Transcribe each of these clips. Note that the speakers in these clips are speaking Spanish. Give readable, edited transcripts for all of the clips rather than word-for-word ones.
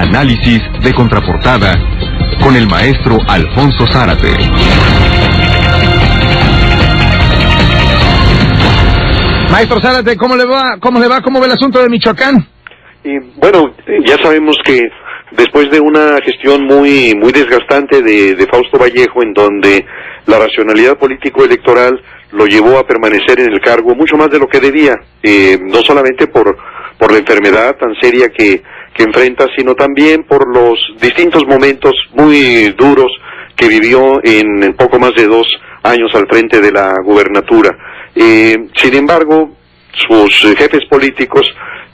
Análisis de contraportada con el maestro Alfonso Zárate. Maestro Zárate, ¿cómo le va? ¿Cómo ve el asunto de Michoacán? Y bueno, ya sabemos que después de una gestión muy desgastante de Fausto Vallejo, en donde la racionalidad político-electoral lo llevó a permanecer en el cargo mucho más de lo que debía, no solamente por la enfermedad tan seria que enfrenta, sino también por los distintos momentos muy duros que vivió en poco más de 2 años al frente de la gubernatura. Sin embargo, sus jefes políticos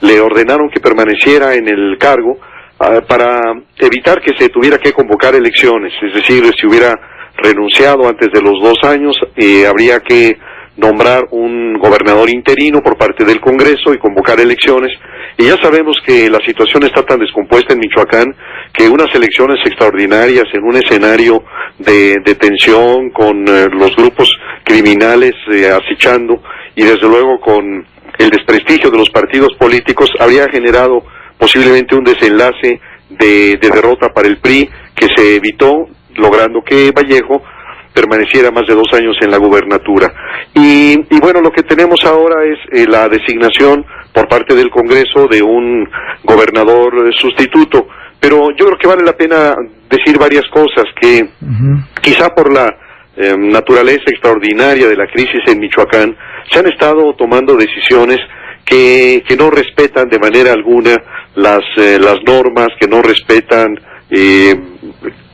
le ordenaron que permaneciera en el cargo para evitar que se tuviera que convocar elecciones, es decir, si hubiera renunciado antes de los 2 años, habría que nombrar un gobernador interino por parte del Congreso y convocar elecciones, y ya sabemos que la situación está tan descompuesta en Michoacán que unas elecciones extraordinarias en un escenario de tensión con los grupos criminales acechando y desde luego con el desprestigio de los partidos políticos habría generado posiblemente un desenlace de derrota para el PRI que se evitó, logrando que Vallejo permaneciera más de 2 años en la gubernatura. Y bueno, lo que tenemos ahora es la designación por parte del Congreso de un gobernador sustituto, pero yo creo que vale la pena decir varias cosas que quizá por la naturaleza extraordinaria de la crisis en Michoacán se han estado tomando decisiones que no respetan de manera alguna las normas, que no respetan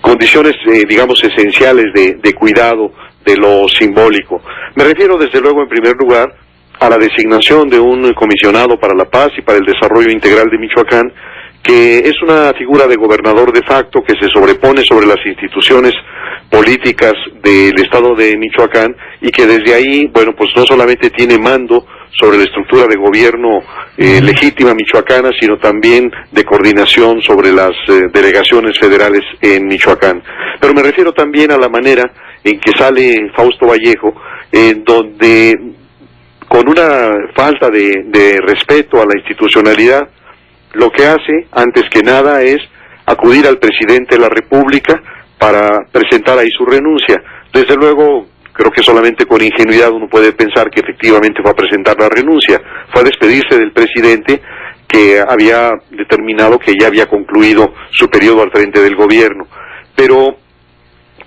condiciones, digamos, esenciales de cuidado de lo simbólico. Me refiero, desde luego, en primer lugar, a la designación de un comisionado para la paz y para el desarrollo integral de Michoacán, que es una figura de gobernador de facto que se sobrepone sobre las instituciones políticas del estado de Michoacán y que desde ahí, bueno, pues no solamente tiene mando sobre la estructura de gobierno legítima michoacana, sino también de coordinación sobre las delegaciones federales en Michoacán. Pero me refiero también a la manera en que sale Fausto Vallejo, donde con una falta de respeto a la institucionalidad, lo que hace, antes que nada, es acudir al presidente de la República para presentar ahí su renuncia. Desde luego, creo que solamente con ingenuidad uno puede pensar que efectivamente fue a presentar la renuncia. Fue a despedirse del presidente que había determinado que ya había concluido su periodo al frente del gobierno. Pero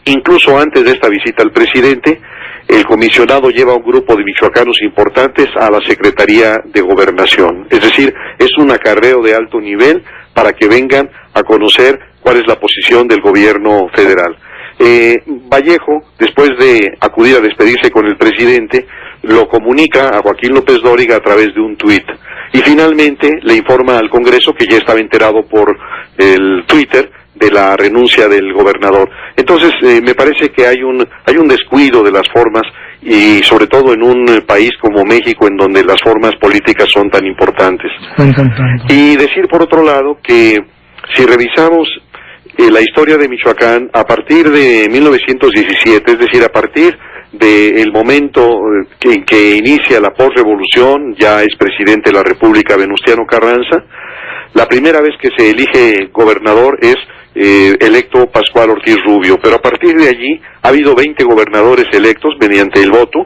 incluso antes de esta visita al presidente, el comisionado lleva a un grupo de michoacanos importantes a la Secretaría de Gobernación. Es decir, es un acarreo de alto nivel para que vengan a conocer cuál es la posición del gobierno federal. Vallejo, después de acudir a despedirse con el presidente, lo comunica a Joaquín López Dóriga a través de un tuit. Y finalmente le informa al Congreso, que ya estaba enterado por el Twitter, de la renuncia del gobernador. Entonces, me parece que hay un descuido de las formas, y sobre todo en un país como México, en donde las formas políticas son tan importantes. Y decir, por otro lado, que si revisamos la historia de Michoacán, a partir de 1917, es decir, a partir del momento en que inicia la posrevolución, ya es presidente de la República Venustiano Carranza, la primera vez que se elige gobernador es electo Pascual Ortiz Rubio, pero a partir de allí ha habido 20 gobernadores electos mediante el voto,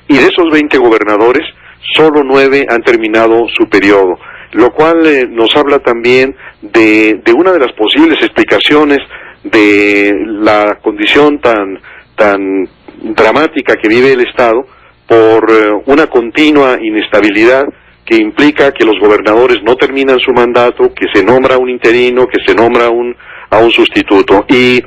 y de esos 20 gobernadores, solo 9 han terminado su periodo, lo cual nos habla también de una de las posibles explicaciones de la condición tan dramática que vive el Estado por una continua inestabilidad que implica que los gobernadores no terminan su mandato, que se nombra un interino, que se nombra a un sustituto. Y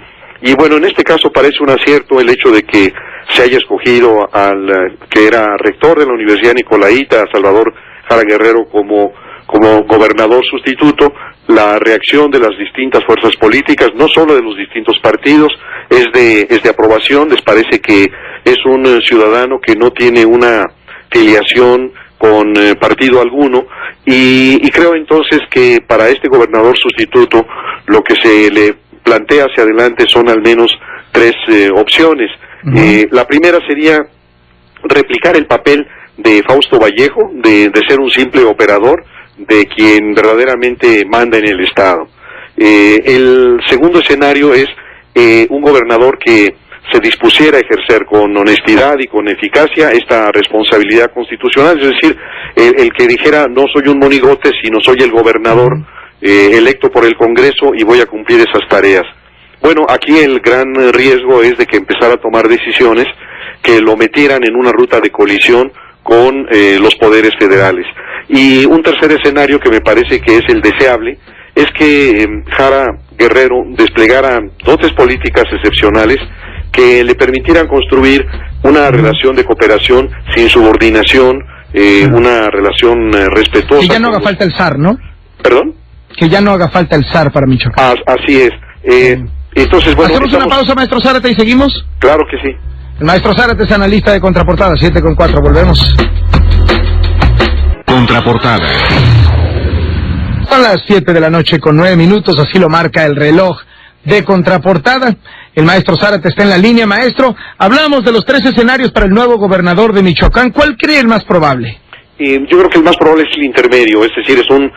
bueno, en este caso parece un acierto el hecho de que se haya escogido al que era rector de la Universidad Nicolaita, a Salvador Jara Guerrero, como gobernador sustituto. La reacción de las distintas fuerzas políticas, no solo de los distintos partidos, es de aprobación. Les parece que es un ciudadano que no tiene una filiación con partido alguno, y creo entonces que para este gobernador sustituto lo que se le plantea hacia adelante son al menos 3 opciones. La primera sería replicar el papel de Fausto Vallejo, de ser un simple operador, de quien verdaderamente manda en el Estado. El segundo escenario es un gobernador que se dispusiera a ejercer con honestidad y con eficacia esta responsabilidad constitucional, es decir, el que dijera no soy un monigote, sino soy el gobernador electo por el Congreso y voy a cumplir esas tareas. Bueno, aquí el gran riesgo es de que empezara a tomar decisiones que lo metieran en una ruta de colisión con los poderes federales. Y un tercer escenario que me parece que es el deseable es que Jara Guerrero desplegara dotes políticas excepcionales que le permitieran construir una relación de cooperación sin subordinación, una relación respetuosa. Que ya no haga falta el zar, ¿no? ¿Perdón? Que ya no haga falta el zar para Michoacán. Así es. Entonces, bueno, ¿hacemos una pausa, maestro Zárate, y seguimos? Claro que sí. El maestro Zárate es analista de Contraportada, 7:04, volvemos. Contraportada. Son las 7:09, así lo marca el reloj de Contraportada. El maestro Zárate está en la línea. Maestro, hablamos de los 3 escenarios para el nuevo gobernador de Michoacán. ¿Cuál cree el más probable? Yo creo que el más probable es el intermedio, es decir, es un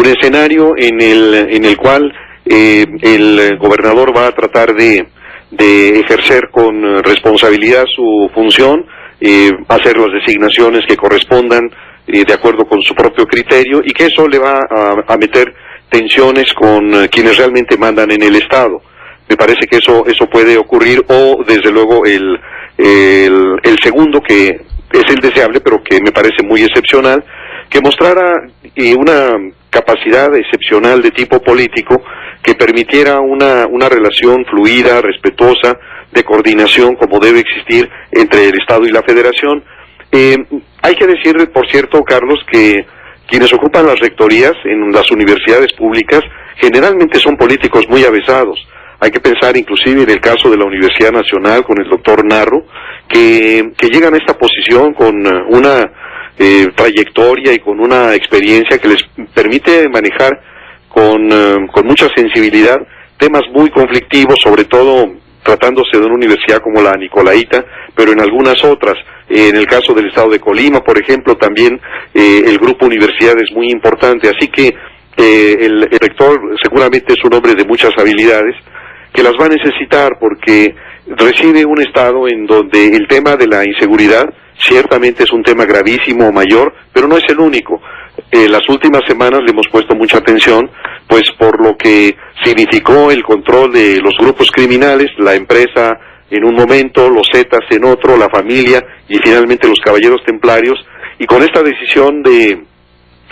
escenario en el cual el gobernador va a tratar de ejercer con responsabilidad su función, hacer las designaciones que correspondan de acuerdo con su propio criterio, y que eso le va a meter tensiones con quienes realmente mandan en el Estado. Me parece que eso puede ocurrir, o desde luego el segundo, que es el deseable, pero que me parece muy excepcional, que mostrara una capacidad excepcional de tipo político que permitiera una relación fluida, respetuosa, de coordinación como debe existir entre el Estado y la Federación. Hay que decir, por cierto, Carlos, que quienes ocupan las rectorías en las universidades públicas generalmente son políticos muy avesados. Hay que pensar inclusive en el caso de la Universidad Nacional con el doctor Narro, que llegan a esta posición con una trayectoria y con una experiencia que les permite manejar con mucha sensibilidad temas muy conflictivos, sobre todo tratándose de una universidad como la Nicolaita, pero en algunas otras. En el caso del estado de Colima, por ejemplo, también el grupo universidad es muy importante, así que el rector seguramente es un hombre de muchas habilidades, que las va a necesitar porque recibe un estado en donde el tema de la inseguridad ciertamente es un tema gravísimo, mayor, pero no es el único. Las últimas semanas le hemos puesto mucha atención, pues por lo que significó el control de los grupos criminales, la empresa en un momento, los Zetas en otro, la familia y finalmente los caballeros templarios, y con esta decisión de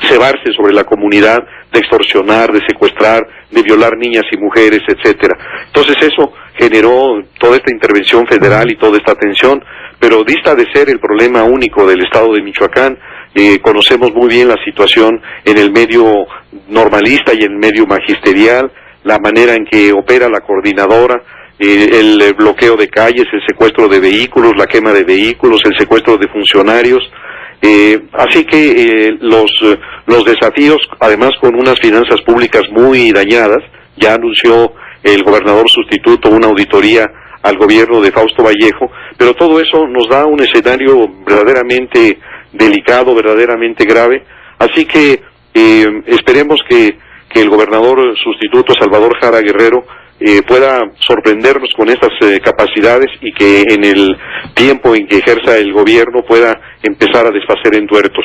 cebarse sobre la comunidad, de extorsionar, de secuestrar, de violar niñas y mujeres, etcétera. Entonces eso generó toda esta intervención federal y toda esta atención, pero dista de ser el problema único del estado de Michoacán. Conocemos muy bien la situación en el medio normalista y en el medio magisterial, la manera en que opera la coordinadora, el bloqueo de calles, el secuestro de vehículos, la quema de vehículos, el secuestro de funcionarios. Así que los desafíos, además con unas finanzas públicas muy dañadas, ya anunció el gobernador sustituto una auditoría al gobierno de Fausto Vallejo, pero todo eso nos da un escenario verdaderamente delicado, verdaderamente grave, así que esperemos que el gobernador sustituto Salvador Jara Guerrero pueda sorprendernos con estas capacidades y que en el tiempo en que ejerza el gobierno pueda empezar a desfacer entuertos.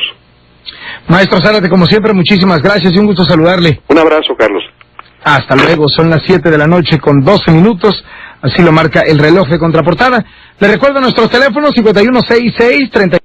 Maestro Zárate, como siempre, muchísimas gracias y un gusto saludarle. Un abrazo, Carlos. Hasta luego, son las 7:12, así lo marca el reloj de Contraportada. Le recuerdo nuestros teléfonos 5166-30.